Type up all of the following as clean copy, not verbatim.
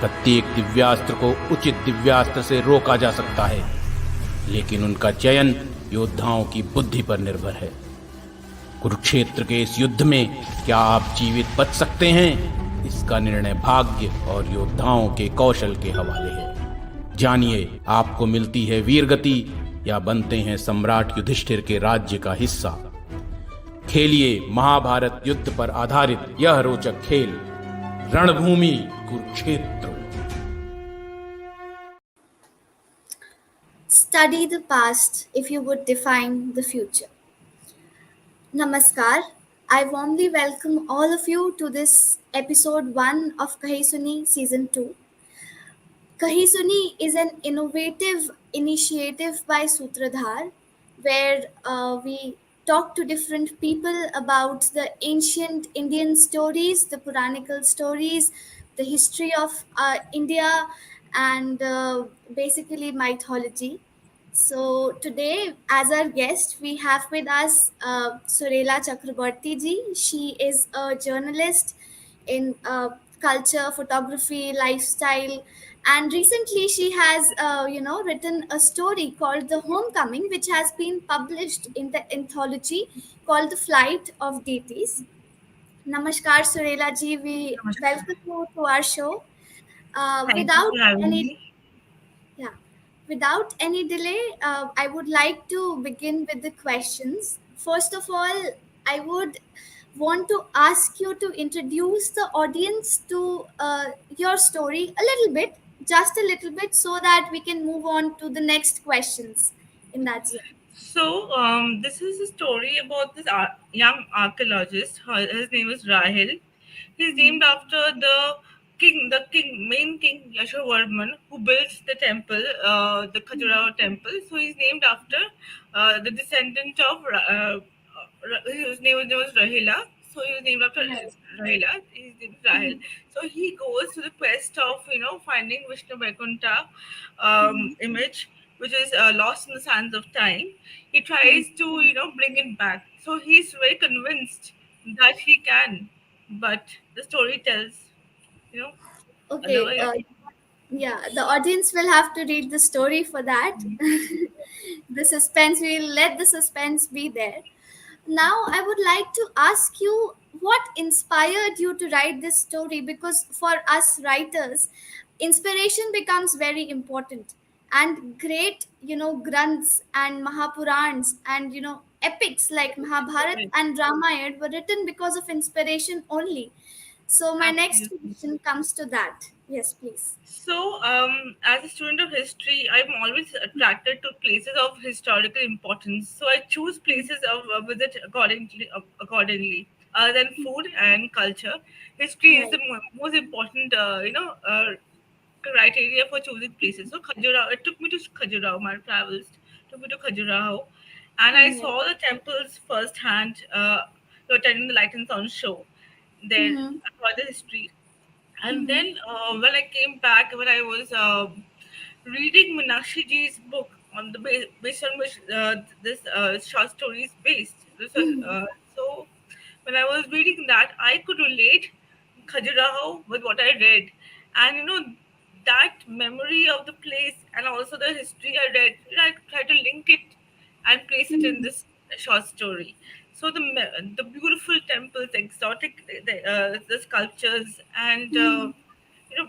प्रत्येक दिव्यास्त्र को उचित दिव्यास्त्र से रोका जा सकता है, लेकिन उनका चयन योद्धाओं की बुद्धि पर निर्भर है। कुरुक्षेत्र के इस युद्ध में क्या आप जीवित बच सकते हैं, इसका निर्णय भाग्य और योद्धाओं के कौशल के हवाले है। जानिए, आपको मिलती है वीरगति या बनते हैं सम्राट युधिष्ठिर के राज्य का हिस्सा। खेलिए महाभारत युद्ध पर आधारित यह रोचक खेल, रणभूमि Kurukshetra. Study the past if you would define the future. Namaskar. I warmly welcome all of you to this episode 1 of Kahi Suni season 2. Kahi Suni is an innovative initiative by Sutradhar where we talk to different people about the ancient Indian stories, the Puranical stories, the history of India, and basically mythology. So today, as our guest, we have with us Surela Chakraborty ji. She is a journalist in culture, photography, lifestyle, and recently she has, written a story called "The Homecoming," which has been published in the anthology called "The Flight of Deities." Namaskar, Surela ji. We Namaskar. welcome you to our show. Thank you Without for having any me. yeah. Without any delay, I would like to begin with the questions. First of all, I would want to ask you to introduce the audience to your story a little bit, just a little bit, so that we can move on to the next questions in that zone. So, this is a story about this young archaeologist. His name is Rahil. He's named after main king Yashovarman, who built the temple, the Khajuraho temple. So he's named after the descendant of his name was Rahila. So he was named after Right. Rahila. His name is Rahil. So he goes to the quest of finding Vishnu Vaikuntha image, which is lost in the sands of time. He tries to bring it back. So he's very convinced that he can, but the story tells you know Okay. otherwise. Yeah, the audience will have to read the story for that. The suspense, we'll let the suspense be there. Now, I would like to ask you what inspired you to write this story, because for us writers, inspiration becomes very important. And great, granths and Mahapurans and, epics like Mahabharat Right. and Ramayana were written because of inspiration only. So, my next Absolutely. question comes to that. Yes, please. So, as a student of history, I'm always attracted to places of historical importance. So, I choose places of visit accordingly. Other than food and culture, history is Right. the most important, criteria for choosing places. So, Khajuraho, it took me to Khajuraho. My travels took me to Khajuraho, and I Right. saw the temples firsthand. Attending the Light and Sound show there Mm-hmm. for the history. And Mm-hmm. then when I came back, when I was reading Meenakshi Ji's book on the based on which this short story is based. So when I was reading that, I could relate Khajuraho with what I read, and that memory of the place and also the history I read. I tried to link it and place it in Mm-hmm. this short story. So the beautiful temples, exotic the sculptures, and Mm-hmm.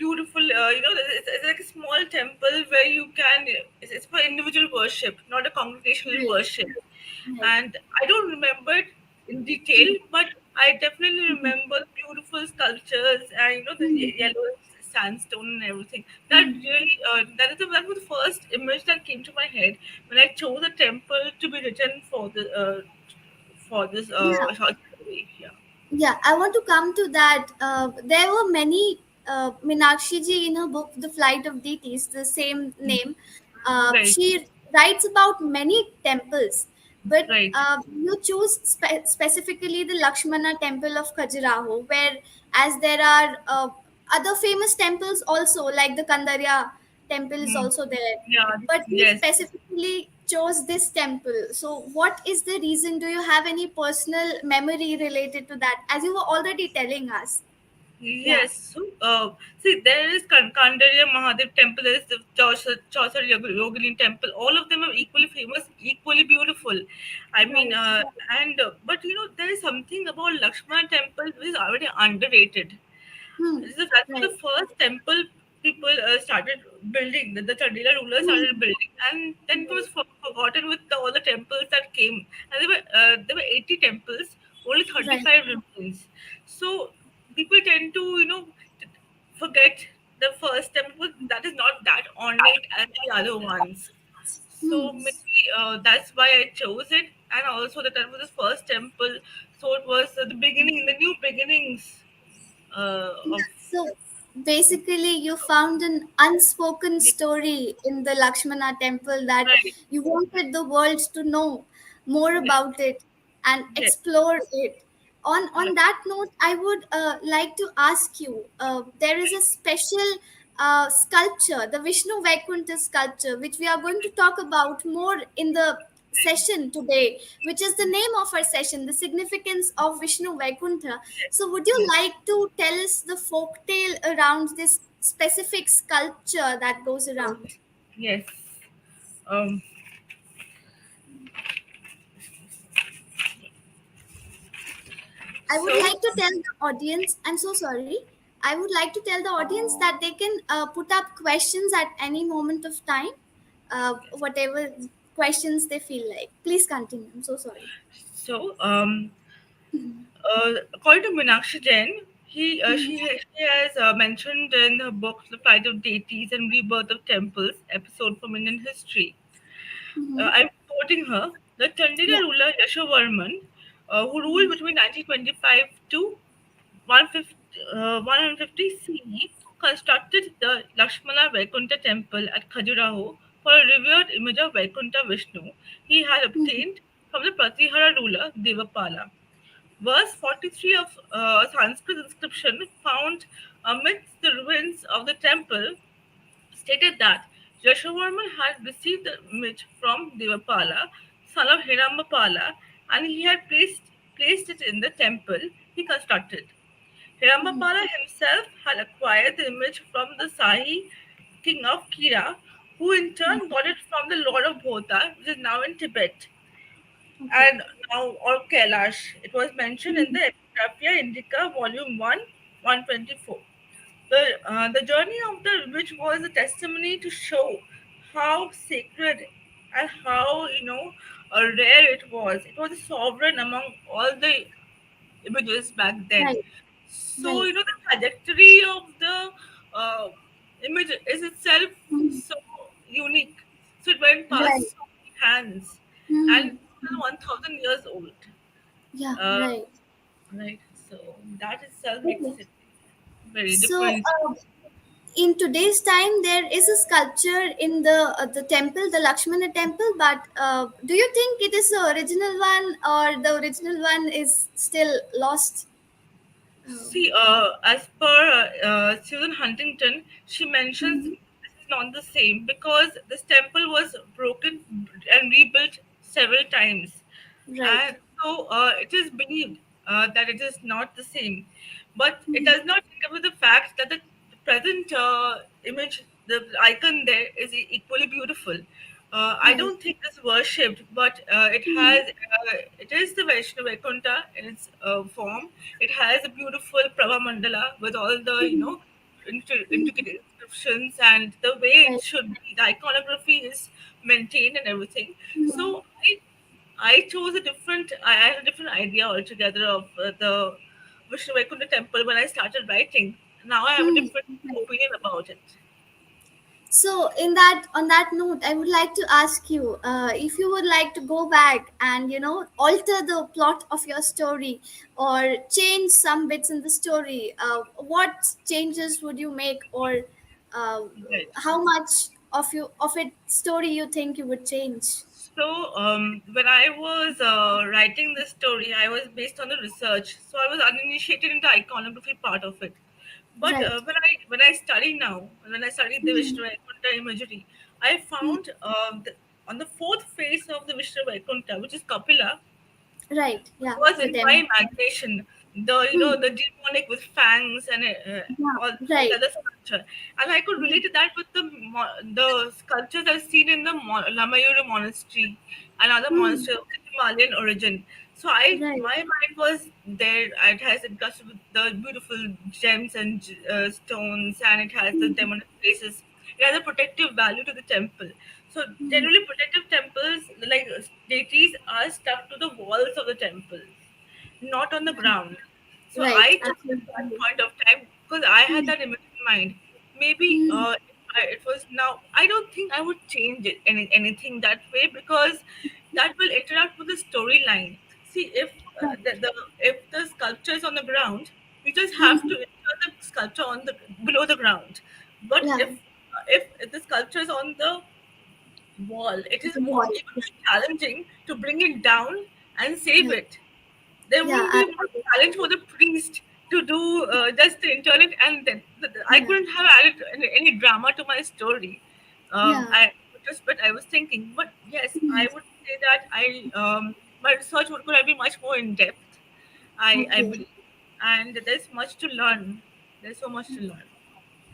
beautiful. It's like a small temple where you can. It's for individual worship, not a congregational Right. worship. Right. And I don't remember it in detail, but I definitely remember the beautiful sculptures and the Mm-hmm. yellow sandstone and everything. That Mm-hmm. really that was the first image that came to my head when I chose a temple to be written for this Yeah. short story. Yeah. Yeah, I want to come to that. There were many Meenakshi ji in her book, The Flight of Deities, the same name. Right. She writes about many temples, but Right. you choose specifically the Lakshmana temple of Khajuraho, where as there are other famous temples also, like the Kandarya temple is Hmm. also there. Yeah. But you Yes. specifically chose this temple. So, what is the reason? Do you have any personal memory related to that? As you were already telling us. Yeah. Yes. So, see, there is Kandarya Mahadev temple, there is the Chaucer Yogini temple. All of them are equally famous, equally beautiful. I mean, Right. and but there is something about Lakshmana temple which is already underrated. Hmm. That was Right. the first temple people started building, the Chandela rulers Hmm. started building, and then it was Right. forgotten with all the temples that came. And there were 80 temples, only Right. 35 remains. So people tend to forget the first temple that is not that ornate as the other ones. Hmm. So maybe that's why I chose it, and also that was the first temple. So it was the beginning, the new beginnings Yeah, of. so basically, you found an unspoken story in the Lakshmana temple that Right. you wanted the world to know more Yes. about it and Yes. explore it. On Right. that note, I would like to ask you. There is a special sculpture, the Vishnu Vaikuntha sculpture, which we are going to talk about more in the session today, which is the name of our session, the significance of Vishnu Vaikuntha. Yes. So, would you Yes. like to tell us the folk tale around this specific sculpture that goes around? Yes. Um. I would So like to tell the audience, I'm so sorry. I would like to tell the audience that they can put up questions at any moment of time, whatever questions they feel like. Please continue. I'm so sorry. so according to Meenakshi Jain, Mhm, she has mentioned in her book The Flight of Deities and Rebirth of Temples episode from Indian history. mhm. I'm quoting her. The Chandila Yeah. ruler Yashovarman, who ruled between 1925 to 150, 150 CE, constructed the Lakshmana Vaikuntha temple at Khajuraho for a revered image of Vaikuntha Vishnu he had Mhm, obtained from the Pratihara ruler Devapala. Verse 43 of a Sanskrit inscription found amidst the ruins of the temple stated that Yashovarman had received the image from Devapala, son of Hirambapala, and he had placed it in the temple he constructed. mhm. Hirambapala himself had acquired the image from the Sahi king of Kira, who in turn got it from the lord of Bhota, which is now in Tibet Okay. and now or Kailash. It was mentioned in Mhm, the Epigraphia Indica, Volume 1, 124. The journey of the witch was a testimony to show how sacred and how rare it was. It was a sovereign among all the images back then. right. So Right. the trajectory of the uh, image is itself Mhm, so unique. So it went right. past so many hands, and Mhm. it's 1,000 years old. Yeah. Uh, Right. right. So that itself makes Okay. it very So, different. in today's time, there is a sculpture in the temple, the Lakshmana temple. But do you think it is the original one, or the original one is still lost? See, as per Susan Huntington, she mentions Mhm. this is not the same because this temple was broken and rebuilt several times, Right. and so it is believed that it is not the same. But it Mhm. does not take away the fact that the present image, the icon there, is equally beautiful. I Right. don't think it's worshipped, but Mhm. it is the Vaishnav Vaikuntha in its form. It has a beautiful Prabha Mandala with all the Mhm. intricate inscriptions and the way it Right. should be. The iconography is maintained and everything. Mhm. So I chose a different. I had a different idea altogether of the Vishnu Vaikuntha temple when I started writing. Now I have a Mhm. different Right. opinion about it. So, on that note, I would like to ask you if you would like to go back and alter the plot of your story or change some bits in the story. What changes would you make, or uh, Right. how much of it story you think you would change? So when I was writing this story, I was based on the research. So I was uninitiated in the iconography part of it. But Right. when I study now, when I studied the Mhm. Vishnu Vaikuntha imagery, I Mhm. found on the fourth face of the Vishnu Vaikuntha, which is Kapila, Right. it Yeah. was The in my demo. imagination. the demonic with fangs and Yeah, all the right. other sculpture, and I could relate to that with the sculptures I've seen in the Lamayuru monastery and other Hmm. monasteries of Himalayan origin. So Right. my mind was there. It has encrusted with the beautiful gems and stones, and it has the Hmm. demonic places. It has a protective value to the temple. So Hmm. generally, protective temples like deities are stuck to the walls of the temple, not on the ground. So Right. I thought at one Absolutely. point of time, because I had Hmm. that image in mind, maybe Hmm. it was now. I don't think I would change anything that way, because that will interact with the storyline. See, if the sculpture is on the ground, you just have to Hmm. insert the sculpture on the below the ground. But Yeah. if the sculpture is on the wall, it is The wall. even more challenging to bring it down and save Yeah. it. There Yeah. wouldn't be more challenge for the priest to do just to intern it, and then I Yeah. couldn't have added any drama to my story. Yeah. I just but I was thinking, but yes, Hmm. I would say that my research could have been much more in depth. I Okay. believe, and there's much to learn. There's so much to learn.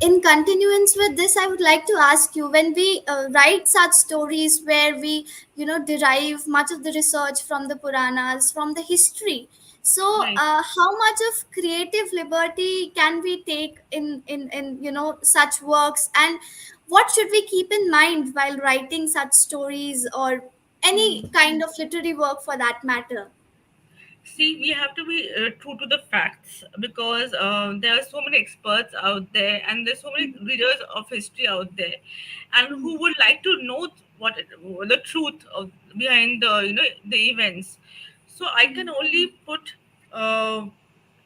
In continuance with this, I would like to ask you, when we write such stories where we derive much of the research from the Puranas, from the history, so Right. how much of creative liberty can we take in such works, and what should we keep in mind while writing such stories, or any kind of literary work for that matter? See, we have to be true to the facts, because there are so many experts out there, and there's so many readers of history out there, and who would like to know the truth of behind the events. So I can only put uh,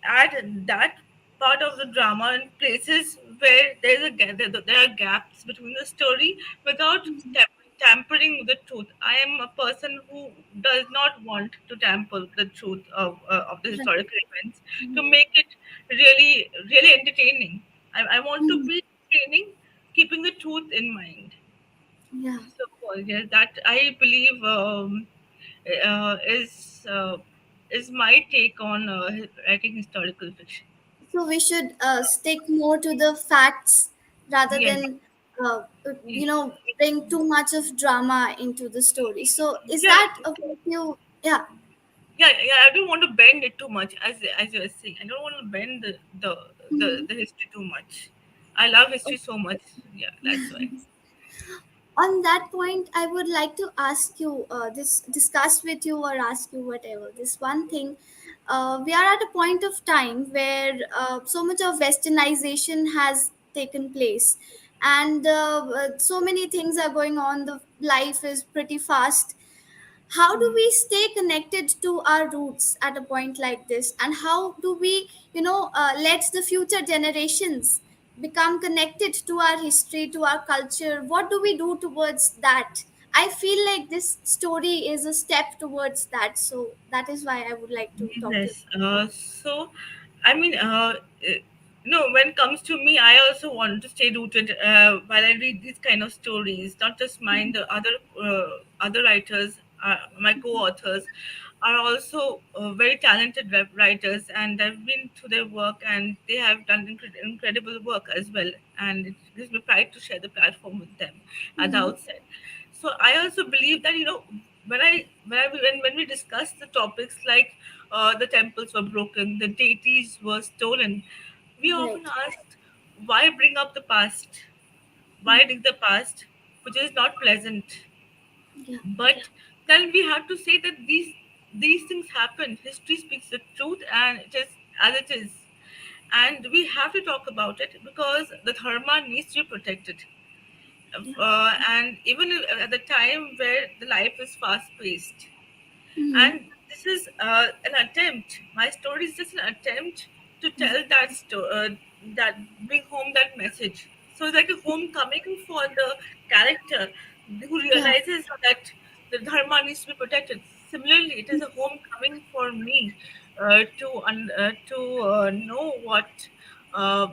add that part of the drama in places where there are gaps between the story without tampering with the truth. I am a person who does not want to tamper with the truth of the Right. historical events to make it really entertaining. I want to Mhm. be entertaining, keeping the truth in mind. Yeah. So yeah, that I believe is my take on writing historical fiction. So we should stick more to the facts rather Yes, than yes. bring too much of drama into the story. So is Yeah, that okay with you? Yeah. yeah. I don't want to bend it too much, as you were saying. I don't want to bend Mhm. the history too much. I love history so much. Yeah, that's why. On that point, I would like to ask you discuss with you, or ask you whatever. This one thing, we are at a point of time where so much of westernization has taken place, and so many things are going on. The life is pretty fast. How do we stay connected to our roots at a point like this, and how do we let the future generations become connected to our history, to our culture? What do we do towards that? I feel like this story is a step towards that, so that is why I would like to talk to you. Yes. So, I mean, no. When it comes to me, I also want to stay rooted while I read these kind of stories. Not just mine, the other writers, my co-authors, are also very talented writers, and I've been through their work, and they have done incredible work as well. And it gives me pride to share the platform with them at the Hmm. outset. So I also believe that when we discuss the topics like the temples were broken, the deities were stolen, we often Right. asked, why bring up the past? Why dig the past, which is not pleasant? Yeah. But then we have to say that these things happen. History speaks the truth, and it is as it is. And we have to talk about it because the dharma needs to be protected. Yeah. And even at the time where the life is fast paced, Hmm. and this is an attempt, my story is just an attempt to tell that bring home that message. So it's like a homecoming for the character who Yeah. realizes that the dharma needs to be protected. Similarly, it is a homecoming for me to know what uh,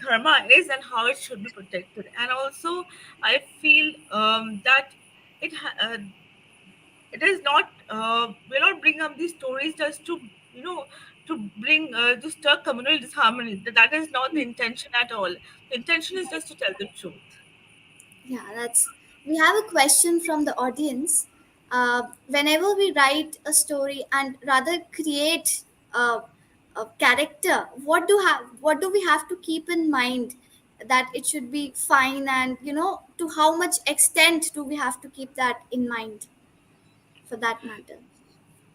dharma is and how it should be protected. And also I feel that it ha- it is not we're not bringing up these stories just to you know to bring to stir communal disharmony. That is not the intention at all. The intention is just to tell the truth. Yeah, that's. We have a question from the audience. Whenever we write a story and rather create a character, what do we have to keep in mind that it should be fine, and to how much extent do we have to keep that in mind for that matter?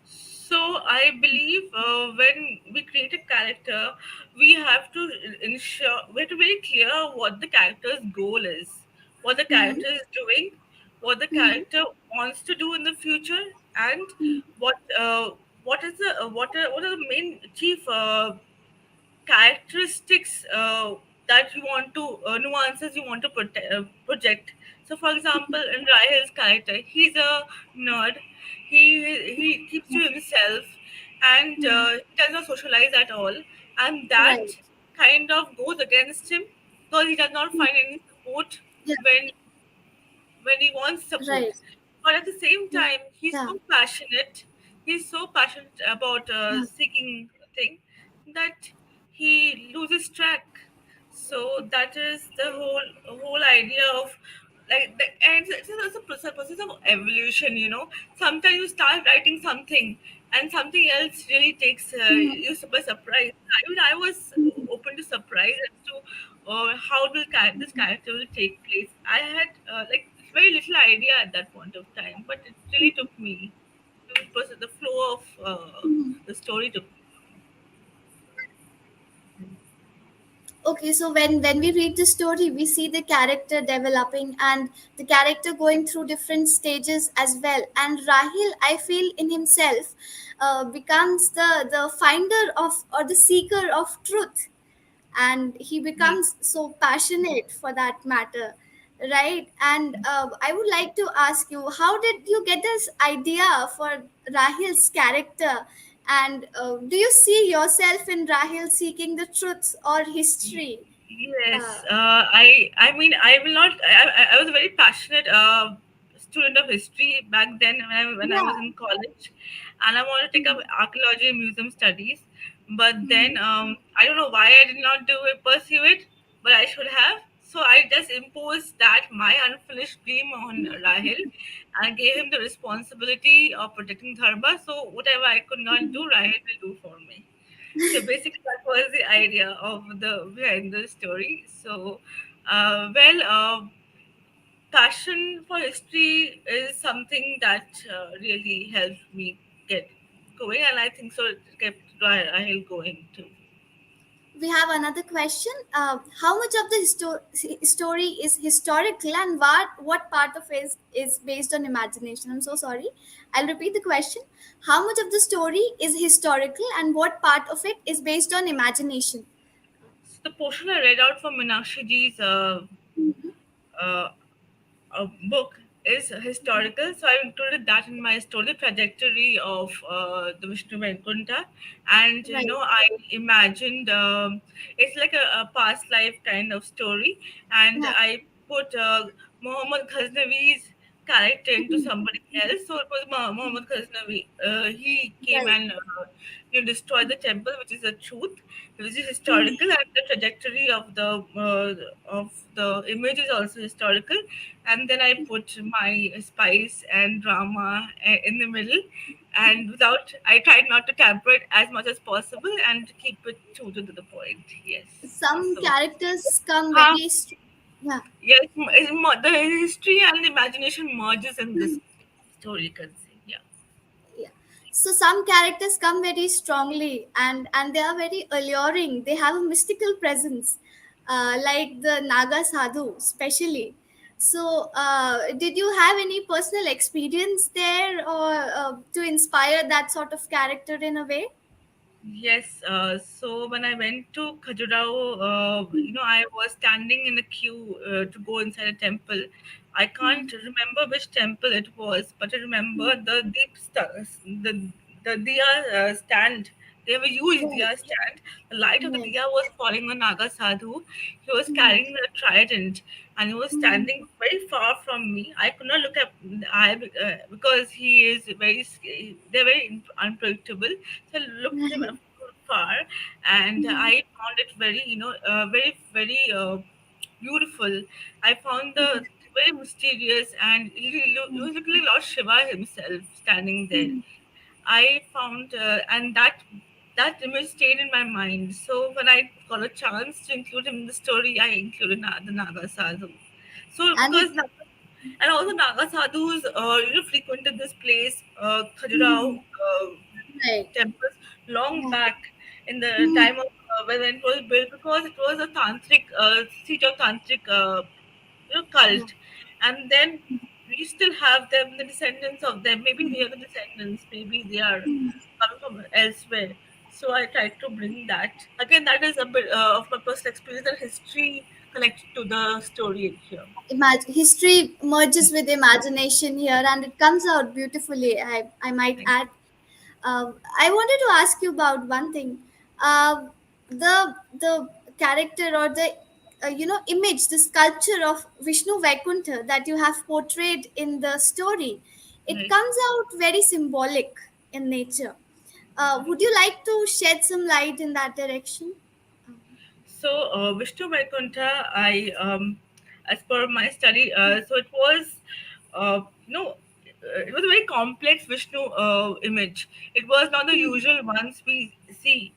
So I believe when we create a character, we have to ensure we have to be very clear what the character's goal is, what the Hmm. character is doing, what the Hmm. character wants to do in the future, and what what are the main chief characteristics that you want to nuances you want to project. So, for example, in Rahil's character, he's a nerd. He keeps to himself and Hmm. he does not socialize at all, and that Right. kind of goes against him because he does not find any support Yeah. when he wants Right. support. But at the same Yeah. time, he's Yeah. so passionate. He's so passionate about Yeah. seeking a thing that he loses track. So that is the whole idea of like and it's a process of evolution. Sometimes you start writing something and something else really takes Mhm. you by surprise. I was open to surprise as to how this character will take place. I had like very little idea at that point of time, but it really took me. The flow of the story took me. Okay, so when we read the story, we see the character developing and the character going through different stages as well. And Rahil, I feel in himself, becomes the finder of, or the seeker of truth, and he Yes. becomes so passionate for that matter, right? And I would like to ask you, how did you get this idea for Rahil's character? And do you see yourself in Rahil seeking the truth or Y- history? uh, Yes, I mean, I will not. I was a very passionate student of history back then when I was yeah. in college, and I wanted to take up archaeology and museum studies. But then Mhm. I don't know why I did not pursue it, but I should have. So I just imposed that my unfinished dream on Rahil, and gave him the responsibility of protecting Dharma. So whatever I could not do, Rahil will do for me. So basically, that was the idea of the behind the story. So, passion for history is something that really helped me get going, and I think so. It kept Rahel going too. We have another question. How much of the story is historical, and what part of it is based on imagination? I'm so sorry. I'll repeat the question. How much of the story is historical, and what part of it is based on imagination? So the portion I read out from Meenakshi Ji's uh, book is historical, so I included that in my story trajectory of the Vishnu Vaikuntha, and Right. I imagined it's like a past life kind of story, and Yeah. I put Muhammad Ghaznavi's character into somebody else. So it was Muhammad Ghaznavi. He came Right. and destroyed the temple, which is a truth, which is historical, and the trajectory of the image is also historical. And then I put my spice and drama in the middle, and without I tried not to tamper it as much as possible and keep it true to the point. Yes. Some So, characters come uh, very. Yeah. yes, the history and the imagination merges in this story. You can say, yeah. Yeah, so some characters come very strongly, and they are very alluring. They have a mystical presence, like the Naga Sadhu especially. So did you have any personal experience there, or to inspire that sort of character in a way? Yes, so when I went to Khajuraho, I was standing in the queue to go inside a temple. I can't remember which temple it was, but I remember the diya stand. They have a huge Right. diya stand. The light of the Yes. diya was falling on Naga Sadhu. He was Mhm. carrying a trident, and he was Mhm. standing very far from me. I could not look at I because he is they're very unpredictable. So I looked him up far, and I found it very, very beautiful. I found the very mysterious, and you literally lost Shiva himself standing there. I found, and that image stayed in my mind. So when I got a chance to include him in the story, I included the Naga Sadhu. So And it, because and also Naga Sadhus, frequented this place, Khajuraho right. temples, long Yeah. back in the time of when it was built, because it was a tantric seat of tantric Yeah. cult, and then we still have them, the descendants of them. Maybe they are the descendants, maybe they are coming from elsewhere. So I tried to bring that again. That is a bit of my personal experience and history connected to the story here. History merges with imagination here, and it comes out beautifully. I might Thank add. I wanted to ask you about one thing. Uh, the character or the image, the sculpture of Vishnu Vaikuntha that you have portrayed in the story, you. it Right. comes out very symbolic in nature. Would you like to shed some light in that direction? So, Vishnu Vaikuntha, as per my study, so it was, it was a very complex Vishnu image. It was not the usual ones we see.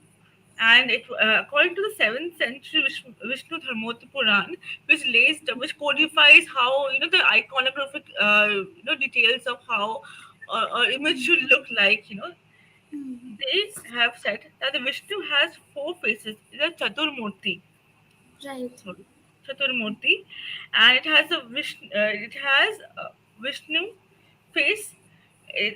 And according to the 7th century Vishnu Dharmotha Puran, which codifies how, the iconographic, details of how image should look like, they have said that the Vishnu has four faces. It's a Chaturmurti, Right. sorry, Chaturmurti, and it has a Vishnu face.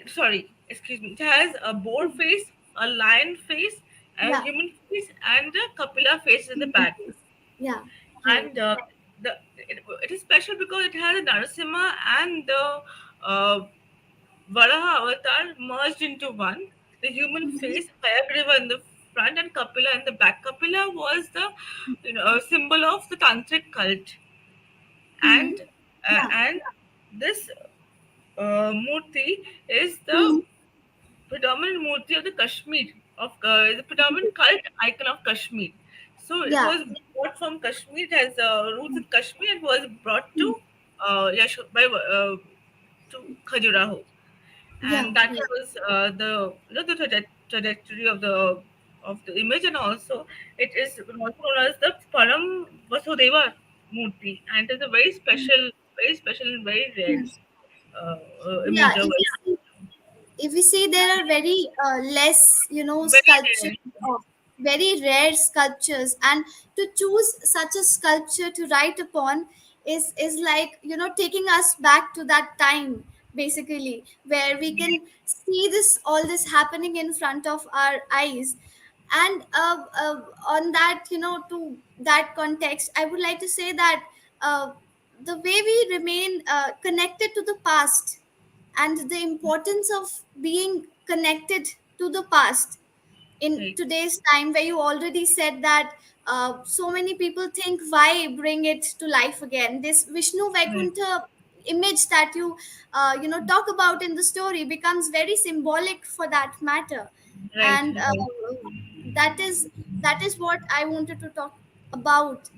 Sorry, excuse me. It has a boar face, a lion face, a Yeah. human face, and a Kapila face in the back. Yeah. Right. And it is special because it has a Narasimha and the uh, Varaha avatar merged into one. The human face, Hayagriva in the front and Kapila in the back. Kapila was the symbol of the tantric cult, Mm-hmm. and Yeah. this murti is the Mhm. predominant murti of the Kashmir the predominant cult icon of Kashmir. So it Yeah. was brought from Kashmir. It has roots in Kashmir. It was brought to to Khajuraho, Yeah. and that Right. was the trajectory of the image, and also it is also known as the Param Vasudeva Murti, and it is a very special and very rare Yeah. image of If we see there are very less, very sculptures, rare. of very rare sculptures, and to choose such a sculpture to write upon is like, taking us back to that time, basically, where we can see this all this happening in front of our eyes. And on that, to that context, I would like to say that the way we remain connected to the past, and the importance of being connected to the past in Right, today's time, where you already said that so many people think, why bring it to life again? This Vishnu right, Vaikuntha image that you talk about in the story becomes very symbolic for that matter. right, And right, that is what I wanted to talk about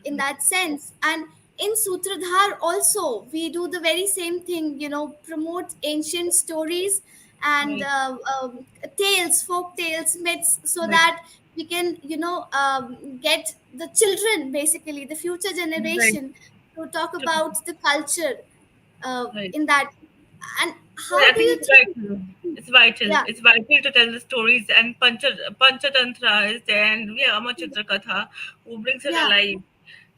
in that sense. And in Sutradhar also we do the very same thing, promote ancient stories and right, tales, folk tales, myths, so right, that we can get the children, basically the future right. generation, to talk about the culture Right. in that. And Yeah, how I do think you it's think? vital. It's vital. Yeah. It's vital to tell the stories, and Panchatantra is there, and we have Amachitra Katha who brings it Yeah. alive.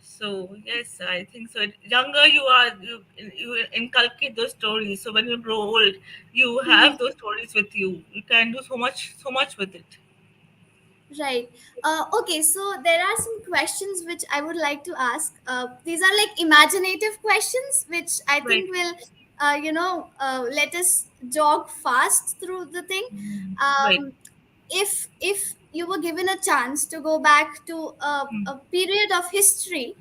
So yes, I think so. Younger you are, you inculcate those stories. So when you grow old, you have those stories with you. You can do so much with it. Right. Okay, so there are some questions which I would like to ask. These are like imaginative questions, which I Right, think will, let us jog fast through the thing. right, If you were given a chance to go back to mm, a period of history,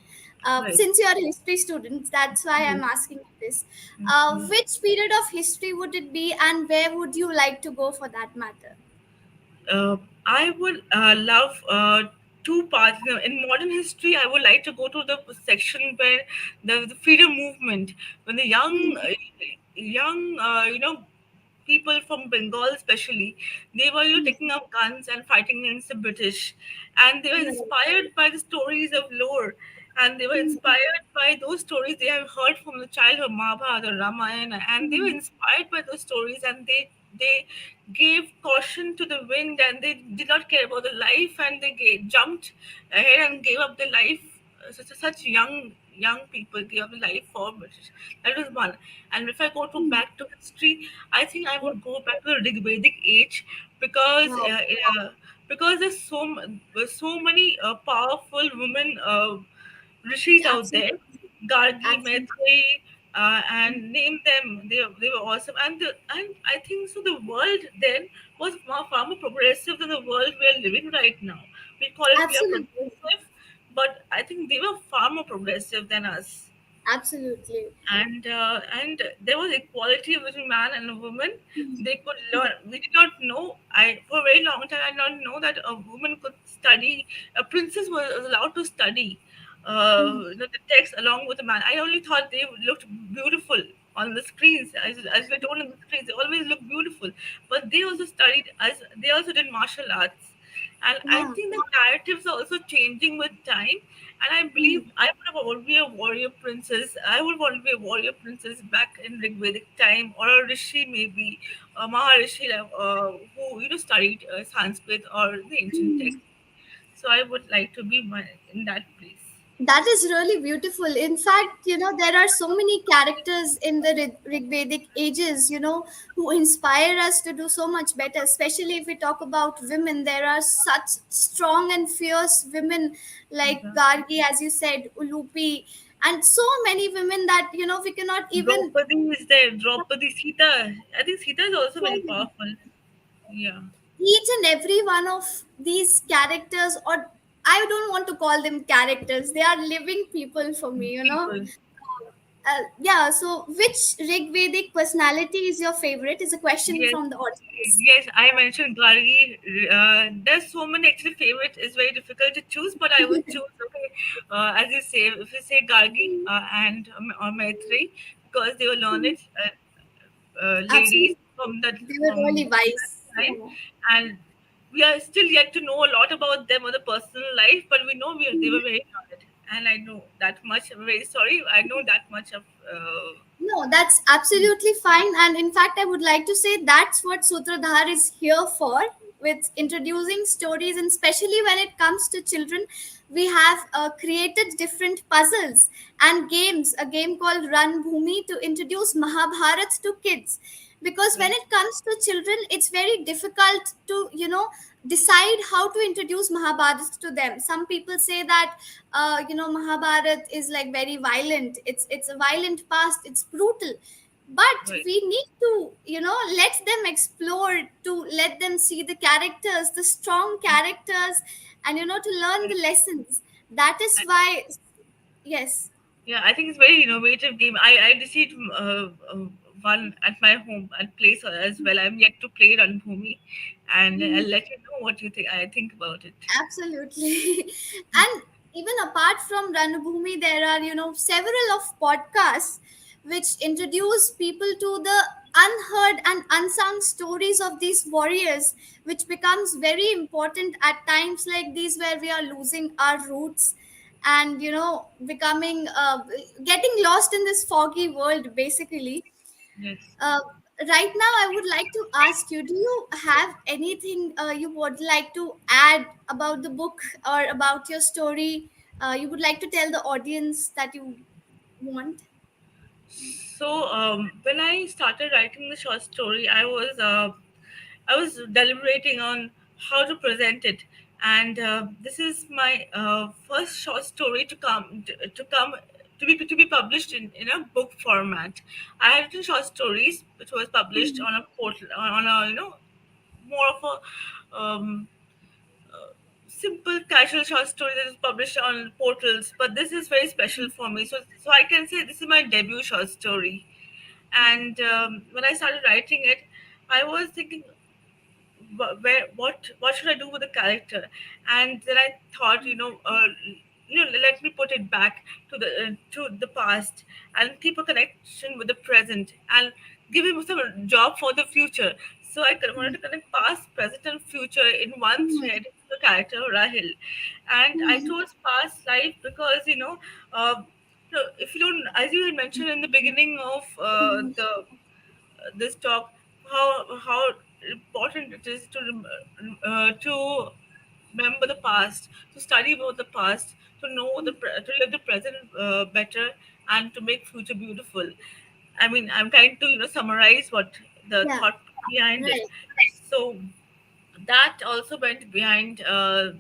right. since you are a history student, that's why I'm Right. asking you this. Mm-hmm. Which period of history would it be, and where would you like to go for that matter? I would love two parts. You know, in modern history, I would like to go to the section where the freedom movement, when the young people from Bengal, especially, they were taking up guns and fighting against the British, and they were inspired by the stories of lore, and they were inspired by those stories they have heard from the childhood, Mahabharata, Ramayana, and they were inspired by those stories, and they gave caution to the wind, and they did not care about the life, and they jumped ahead and gave up their life. Such young people gave up their life for British. That was one. And if I go to back to history, I think I would go back to the Rigvedic age, because Wow. there's so many powerful women rishis out there, Absolutely. Gargi, Absolutely. Maitreyi, and name them. They were awesome, and I think so. The world then was far more progressive than the world we are living right now. We are Absolutely. progressive, but I think they were far more progressive than us. Absolutely. And there was equality between man and a woman. They could learn. We did not know. I For a very long time I did not know that a woman could study. A princess was allowed to study the text along with a man. I only thought they looked beautiful on the screens, as we're told on the screens. They always look beautiful, but they also studied, as they also did martial arts. And I Wow. think the narratives are also changing with time. And I believe I would want to be a warrior princess. I would want to be a warrior princess back in Rigvedic time, or a rishi, maybe a maharishi, who studied Sanskrit or the ancient text. So I would like to be in that place. That is really beautiful. In fact, there are so many characters in the Rigvedic ages, who inspire us to do so much better. Especially if we talk about women, there are such strong and fierce women like Exactly. Gargi, as you said, Ulupi, and so many women that, we cannot even. Draupadi is there. Draupadi, Sita. I think Sita is also very powerful. Yeah. Each and every one of these characters, or I don't want to call them characters, they are living people for me. People. Yeah, so which Rigvedic personality is your favorite? Is a question Yes, from the audience. yes, I mentioned Gargi. There's so many actually favorites. It's very difficult to choose, but I would choose, okay, as you say, if you say Gargi and or Maitri, because they were learned ladies Absolutely. They were from really that wise. time, Yeah. and we are still yet to know a lot about them or the personal life, but we know they were very learned, and I know that much. I'm very sorry, I know that much of. No, that's absolutely fine. And in fact, I would like to say that's what Sutradhar is here for, with introducing stories. And especially when it comes to children, we have created different puzzles and games, a game called Run Bhumi to introduce Mahabharat to kids. Because when Right, it comes to children, it's very difficult to, decide how to introduce Mahabharat to them. Some people say that Mahabharat is like very violent. It's a violent past. It's brutal, but right. we need to let them explore, to let them see the characters, the strong characters, and to learn Right. the lessons. That is why, yes. Yeah, I think it's very innovative game. I received one at my home at place as well. I'm yet to play Ranbhoomi, and I'll let you know what you think. I think about it. Absolutely. And even apart from Ranbhoomi, there are, several of podcasts which introduce people to the unheard and unsung stories of these warriors, which becomes very important at times like these where we are losing our roots and, becoming, getting lost in this foggy world, basically. Yes. uh, right now, I would like to ask you, do you have anything you would like to add about the book or about your story? You would like to tell the audience that you want? So when I started writing the short story, I was deliberating on how to present it, and this is my first short story to be published in a book format. I had written short stories which was published on a portal, on a more of a simple casual short story that is published on portals, but this is very special for me. So I can say this is my debut short story. And when I started writing it, I was thinking, what should I do with the character? And then I thought, let me put it back to the past and keep a connection with the present and give him some job for the future. So wanted to connect past, present, and future in one thread, the character of Rahil. And I chose past life because, so if you don't, as you had mentioned in the beginning of the this talk, how important it is to remember the past, to study about the past, to know to live the present better, and to make future beautiful. I mean, I'm trying to summarize what the Yeah, thought behind it. right. So that also went behind my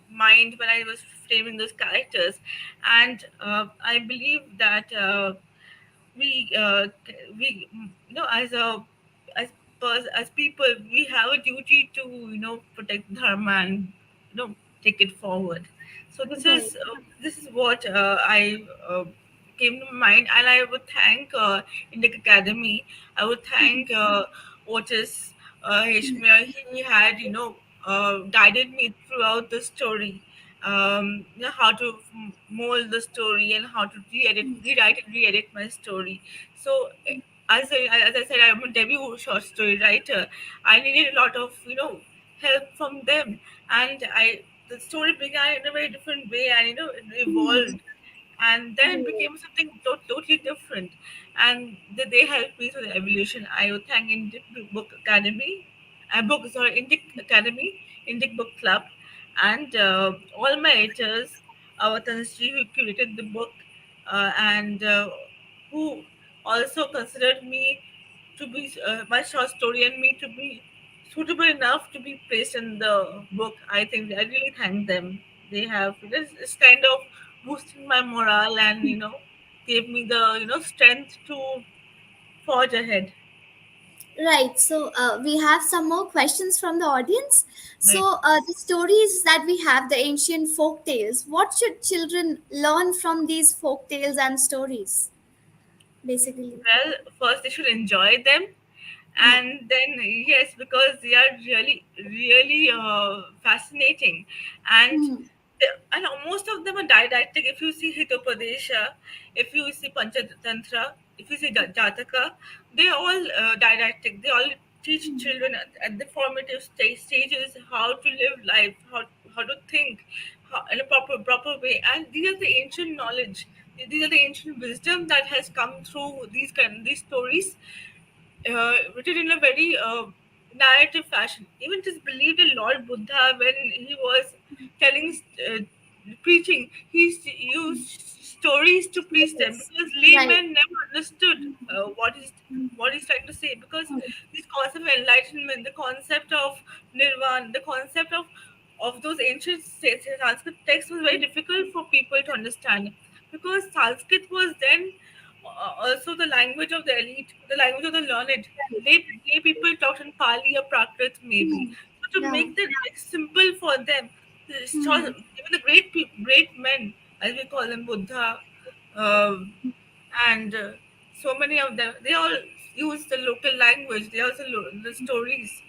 mind when I was framing those characters, and I believe that. We as a as as people, we have a duty to protect dharma and take it forward. So Right. this is what I came to mind, and I would thank Indic Academy. I would thank Otis Ishmael. He had guided me throughout the story, how to mold the story and how to rewrite and re-edit my story. So as I said, I'm a debut short story writer. I needed a lot of help from them, and the story began in a very different way, and it evolved, and then it became something totally different, and they helped me through the evolution. I would thank Indic Book Academy, Indic Academy, Indic Book Club, and all my editors, Avatans who curated the book, and who also considered me to be my short story and me to be suitable enough to be placed in the book. I think I really thank them. They have it's kind of boosted my morale and gave me the strength to forge ahead. Right. So we have some more questions from the audience. Right. So the stories that we have, the ancient folk tales, what should children learn from these folk tales and stories, basically? Well, first they should enjoy them, Yeah. and then yes, because they are really really fascinating, and Hmm. and most of them are didactic. If you see Hitopadesha, if you see Panchatantra, if you see Jataka, they are all didactic. They all teach children at the formative stages how to live life, how to think in a proper way. And these are the ancient knowledge. These are the ancient wisdom that has come through these stories, written in a very narrative fashion. Even it is believed in Lord Buddha when he was telling, preaching, he used stories to preach them Yes. because Right. laymen never understood what he's trying to say. Because this concept of enlightenment, the concept of nirvana, the concept of those ancient Sanskrit texts was very difficult for people to understand, because Sanskrit was then also the language of the elite, the language of the learned. Lay people talked in Pali or Prakrit maybe. So to Yeah. make the text simple for them, even the great men, as we call them, Buddha, um, and so many of them, they all use the local language. They also the stories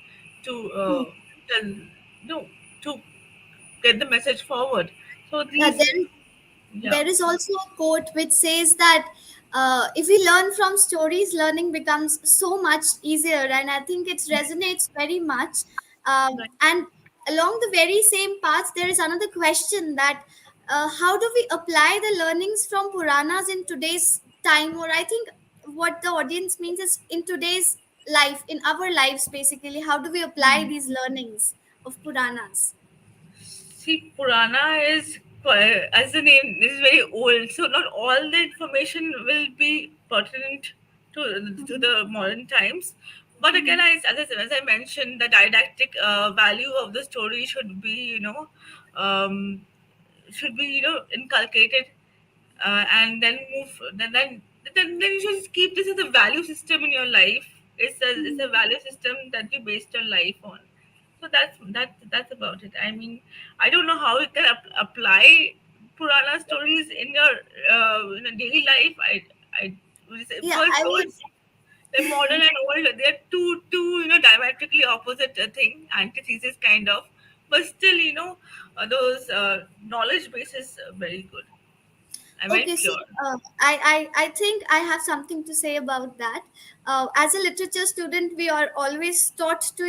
to tell, to get the message forward. So Yeah, these, yeah, there is also a quote which says that if we learn from stories, learning becomes so much easier, and I think it resonates very much. right. And along the very same path, there is another question that how do we apply the learnings from Puranas in today's time? Or I think what the audience means is in today's life, in our lives, basically, how do we apply these learnings of Puranas? See, Purana is, as the name is very old, so not all the information will be pertinent to the modern times. But again, as I mentioned, the didactic value of the story um, should be inculcated, and then move then you should keep this as a value system in your life. It's a value system that you based your life on. So that's about it. I mean, I don't know how you can apply Purana stories in your daily life. I Yeah, first I would. words. The modern and old, they're two diametrically opposite thing, antithesis kind of, but still those knowledge base is very good. I'm very Okay, so pure. I think I have something to say about that. As a literature student, we are always taught to,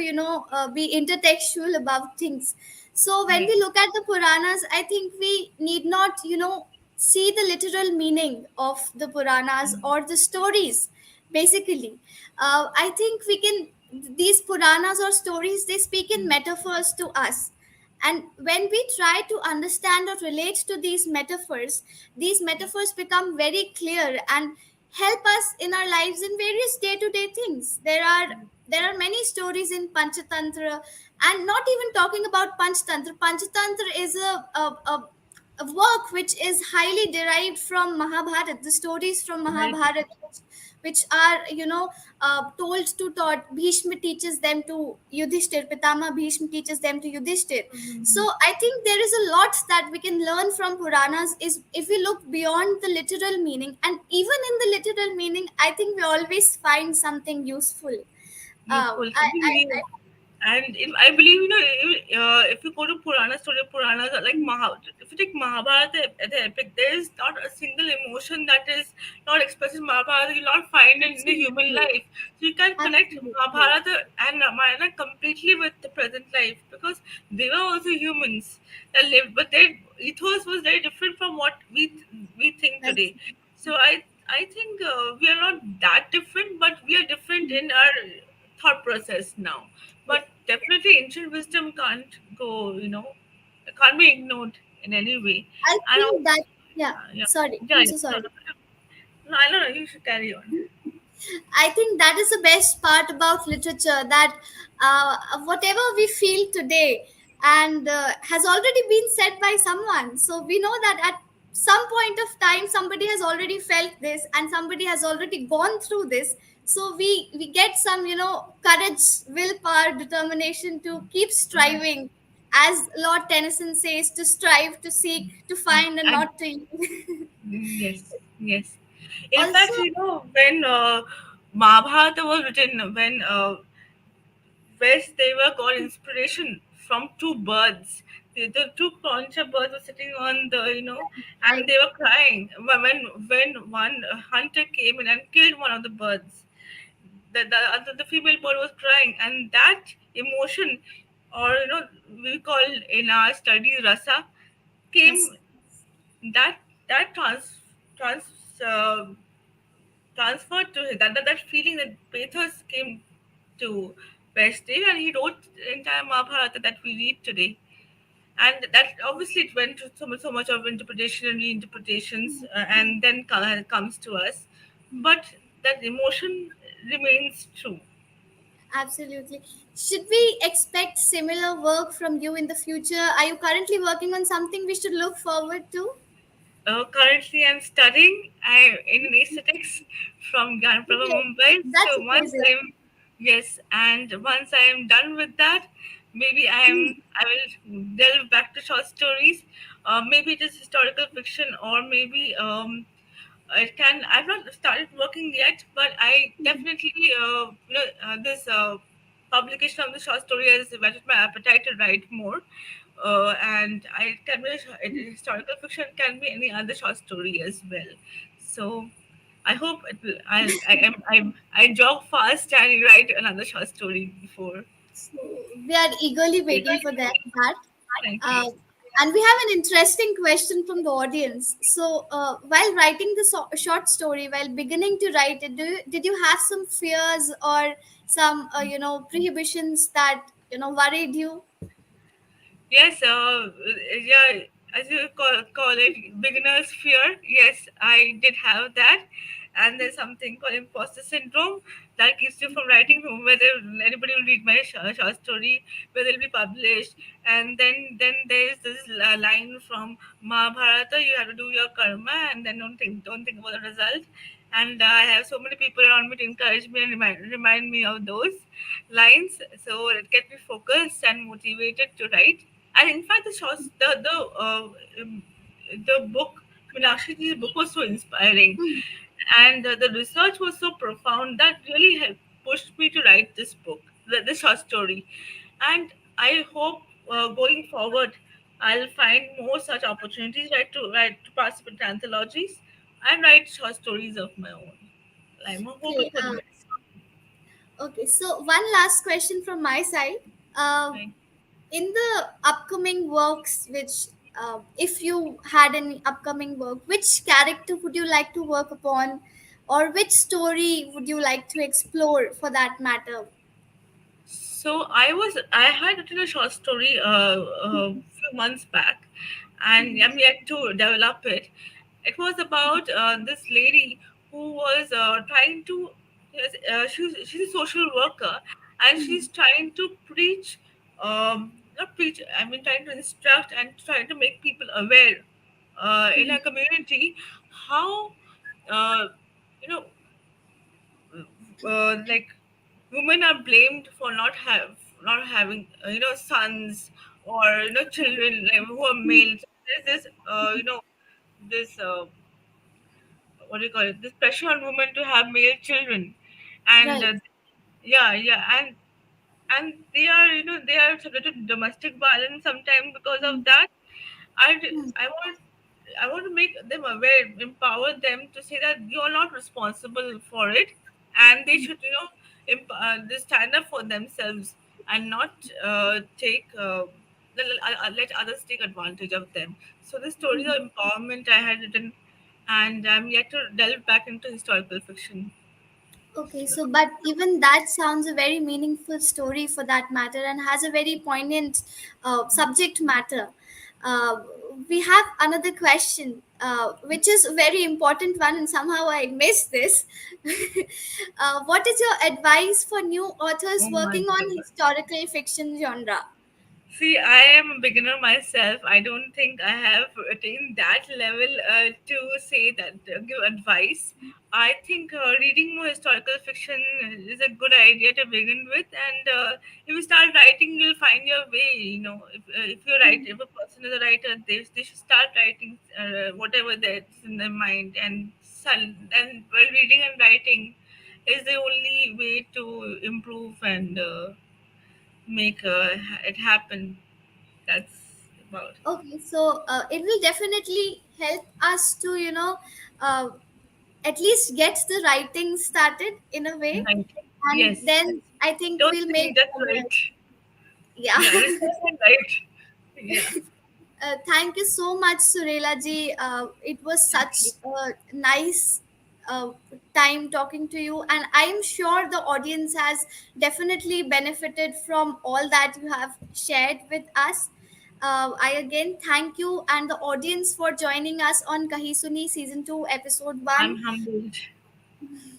be intertextual about things. So when Yes. we look at the Puranas, I think we need not, see the literal meaning of the Puranas or the stories, basically. I think we can, these Puranas or stories, they speak in metaphors to us. And when we try to understand or relate to these metaphors become very clear and help us in our lives in various day-to-day things. There are many stories in Panchatantra, and not even talking about Panchatantra. Panchatantra is a work which is highly derived from Mahabharata, the stories from Very Mahabharata, which are, told to taught. Bhishma teaches them to Yudhishthir. Pitama Bhishma teaches them to Yudhishthir. So I think there is a lot that we can learn from Puranas is if we look beyond the literal meaning, and even in the literal meaning, I think we always find something useful. useful, I, something I, new. And if I believe, if you go to Purana story, Puranas are like if you take Mahabharata, the epic, there is not a single emotion that is not expressed in Mahabharata. You'll not find it in the human absolutely, life. So you can connect absolutely, Mahabharata and Ramayana completely with the present life because they were also humans that lived, but their ethos was very different from what we think today. absolutely. So I think we are not that different, but we are different in our thought process now. Yeah. But definitely, ancient wisdom can't be ignored in any way. I And think that, yeah. yeah, Sorry, yeah, I'm yeah. so No, sorry. no, no, I don't know. You should carry on. I think that is the best part about literature, that whatever we feel today and has already been said by someone. So we know that at some point of time somebody has already felt this and somebody has already gone through this. So we get some, courage, willpower, determination to keep striving. As Lord Tennyson says, to strive, to seek, to find, and And not to yield. yes, yes. In Also, fact, when Mahabharata was written, when West they were got inspiration from two birds. The two concha birds were sitting on and I, they were crying when one hunter came in and killed one of the birds. The female bird was crying, and that emotion, or we call in our studies rasa, yes, came that that trans uh, transferred to him. That feeling, that pathos came to Vasudev, and he wrote the entire Mahabharata that we read today. And that obviously it went through so much of interpretation and reinterpretations, and then comes to us. But that emotion remains true. absolutely. Should we expect similar work from you in the future? Are you currently working on something we should look forward to? Currently, I'm studying in aesthetics from Ganpura, Okay, Mumbai. that's So once amazing. I'm yes, and once I am done with that, maybe I will delve back to short stories. Maybe it is historical fiction, or maybe it can. I've not started working yet, but I definitely this publication of the short story has whetted my appetite to write more. And I can be historical fiction, can be any other short story as well. So I hope it will. I jog fast and write another short story before. So we are eagerly waiting for that. Thank you. Uh, and we have an interesting question from the audience. So, while writing the short story, while beginning to write it, did you have some fears or some, prohibitions that worried you? Yes, yeah, as you call it, beginner's fear. Yes, I did have that. And there's something called imposter syndrome that keeps you from writing whether anybody will read my short story, whether it'll be published. And then there's this line from Mahabharata: you have to do your karma, and then don't think about the result. And I have so many people around me to encourage me and remind me of those lines, so it kept me focused and motivated to write. And in fact, the book Meenakshi Ji's book was so inspiring, Hmm. and the research was so profound that really helped pushed me to write this book, this short story. And I hope going forward, I'll find more such opportunities, to participate in anthologies and write short stories of my own. I'm Okay. hoping for the best. Okay. So one last question from my side. Uh, Right. in the upcoming works, which if you had any upcoming work, which character would you like to work upon, or which story would you like to explore, for that matter? So I had written a short story a few months back, and I'm yet to develop it. It was about this lady who was trying to. Yes, she's a social worker, and she's trying to preach. Not preach. I mean, trying to instruct and trying to make people aware in a community how uh, you know like women are blamed for not having sons or children, like, who are males. There's this this what do you call it, this pressure on women to have male children. And Right. and they are they are subject to domestic violence sometimes because of that. I want to make them aware, empower them to say that you are not responsible for it, and they should they stand up for themselves and not take let others take advantage of them. So the stories of empowerment I had written, and I'm yet to delve back into historical fiction. Okay, so but even that sounds a very meaningful story, for that matter, and has a very poignant subject matter. Uh, we have another question, which is a very important one, and somehow I missed this. What is your advice for new authors Oh my working on god. historical fiction genre? See, I am a beginner myself. I don't think I have attained that level to say that, give advice. I think reading more historical fiction is a good idea to begin with, and if you start writing, you'll find your way. If you write, if a person is a writer, they should start writing whatever that's in their mind, and while reading and writing is the only way to improve and make it happen. That's about Okay, so it will definitely help us to, uh, at least get the writing started in a way, right. and Yes. then I think Don't we'll think make that's progress. right. Yeah. Yeah, research and right. Yeah. Thank you so much, Surela ji. It was Thank such you. a nice uh, time talking to you, and I am sure the audience has definitely benefited from all that you have shared with us. I again thank you and the audience for joining us on Kahi Suni Season 2, Episode I'm 1. humbled.